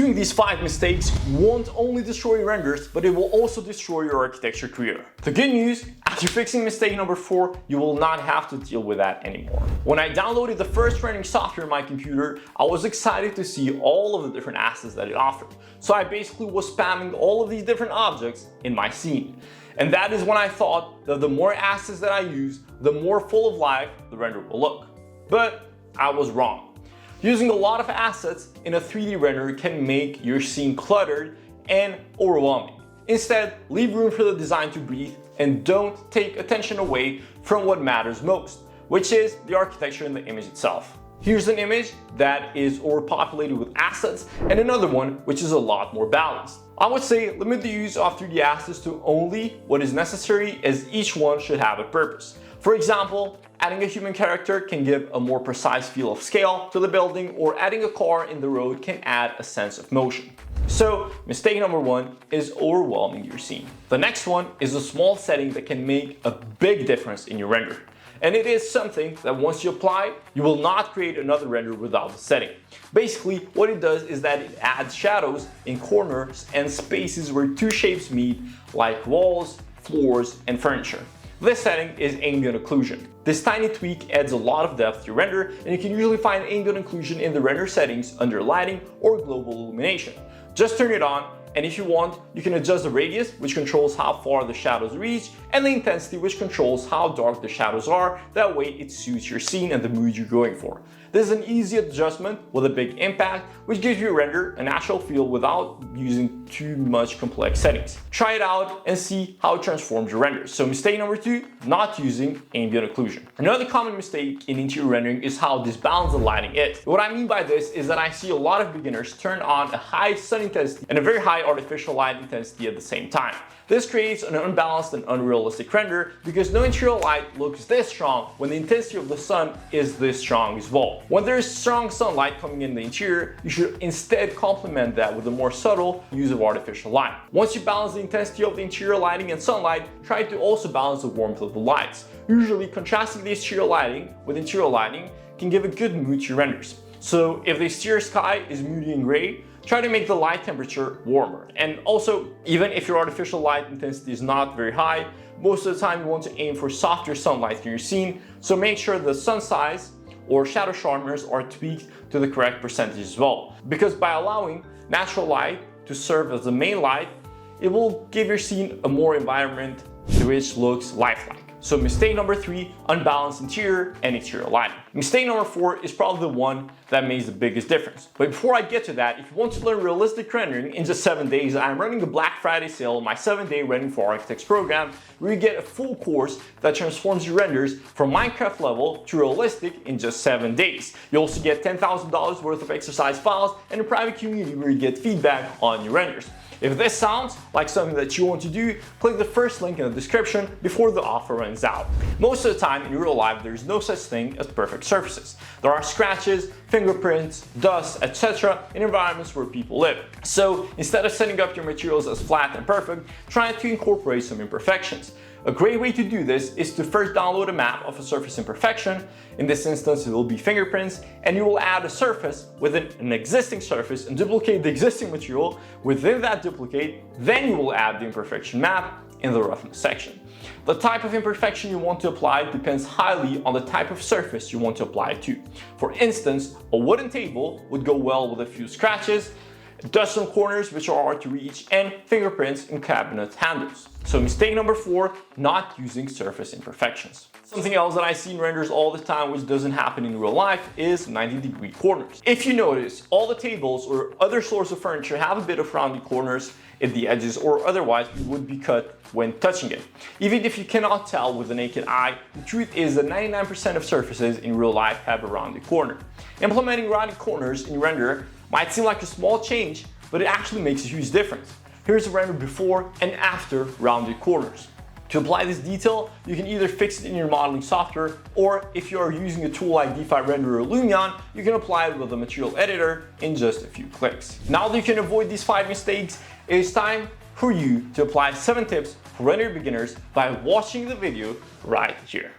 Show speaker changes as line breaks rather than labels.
Doing these 5 mistakes won't only destroy your renders, but it will also destroy your architecture career. The good news, after fixing mistake number 4, you will not have to deal with that anymore. When I downloaded the first rendering software on my computer, I was excited to see all of the different assets that it offered. So I basically was spamming all of these different objects in my scene. And that is when I thought that the more assets that I use, the more full of life the render will look. But I was wrong. Using a lot of assets in a 3D render can make your scene cluttered and overwhelming. Instead, leave room for the design to breathe and don't take attention away from what matters most, which is the architecture and the image itself. Here's an image that is overpopulated with assets and another one which is a lot more balanced. I would say limit the use of 3D assets to only what is necessary, as each one should have a purpose. For example, adding a human character can give a more precise feel of scale to the building, or adding a car in the road can add a sense of motion. So mistake number 1 is overwhelming your scene. The next one is a small setting that can make a big difference in your render. And it is something that once you apply, you will not create another render without the setting. Basically, what it does is that it adds shadows in corners and spaces where two shapes meet, like walls, floors, and furniture. This setting is ambient occlusion. This tiny tweak adds a lot of depth to your render, and you can usually find ambient occlusion in the render settings under lighting or global illumination. Just turn it on, and if you want, you can adjust the radius, which controls how far the shadows reach, and the intensity, which controls how dark the shadows are. That way it suits your scene and the mood you're going for. This is an easy adjustment with a big impact, which gives your render a natural feel without using too much complex settings. Try it out and see how it transforms your renders. So mistake number 2, not using ambient occlusion. Another common mistake in interior rendering is how disbalanced the lighting is. What I mean by this is that I see a lot of beginners turn on a high sun intensity and a very high artificial light intensity at the same time. This creates an unbalanced and unrealistic render because no interior light looks this strong when the intensity of the sun is this strong as well. When there is strong sunlight coming in the interior, you should instead complement that with a more subtle use of artificial light. Once you balance the intensity of the interior lighting and sunlight, try to also balance the warmth of the lights. Usually, contrasting the exterior lighting with interior lighting can give a good mood to your renders. So if the exterior sky is moody and gray, try to make the light temperature warmer. And also, even if your artificial light intensity is not very high, most of the time you want to aim for softer sunlight in your scene, so make sure the sun size or shadow sharpeners are tweaked to the correct percentage as well. Because by allowing natural light to serve as the main light, it will give your scene a more environment which looks lifelike. So mistake number 3, unbalanced interior and exterior lighting. Mistake number 4 is probably the one that makes the biggest difference. But before I get to that, if you want to learn realistic rendering in just 7 days, I'm running a Black Friday sale on my 7-day Rendering for Architects program, where you get a full course that transforms your renders from Minecraft level to realistic in just 7 days. You also get $10,000 worth of exercise files and a private community where you get feedback on your renders. If this sounds like something that you want to do, click the first link in the description before the offer runs out. Most of the time in real life, there is no such thing as perfect surfaces. There are scratches, fingerprints, dust, etc. in environments where people live. So instead of setting up your materials as flat and perfect, try to incorporate some imperfections. A great way to do this is to first download a map of a surface imperfection. In this instance, it will be fingerprints, and you will add a surface within an existing surface and duplicate the existing material within that duplicate. Then you will add the imperfection map in the roughness section. The type of imperfection you want to apply depends highly on the type of surface you want to apply it to. For instance, a wooden table would go well with a few scratches, dust on corners which are hard to reach, and fingerprints in cabinet handles. So mistake number 4, not using surface imperfections. Something else that I see in renders all the time which doesn't happen in real life is 90-degree corners. If you notice, all the tables or other sorts of furniture have a bit of rounded corners at the edges, or otherwise it would be cut when touching it. Even if you cannot tell with the naked eye, the truth is that 99% of surfaces in real life have a rounded corner. Implementing rounded corners in render might seem like a small change, but it actually makes a huge difference. Here's a render before and after rounded corners. To apply this detail, you can either fix it in your modeling software, or if you are using a tool like DeFi Render or Lumion, you can apply it with the material editor in just a few clicks. Now that you can avoid these 5 mistakes, it is time for you to apply 7 tips for render beginners by watching the video right here.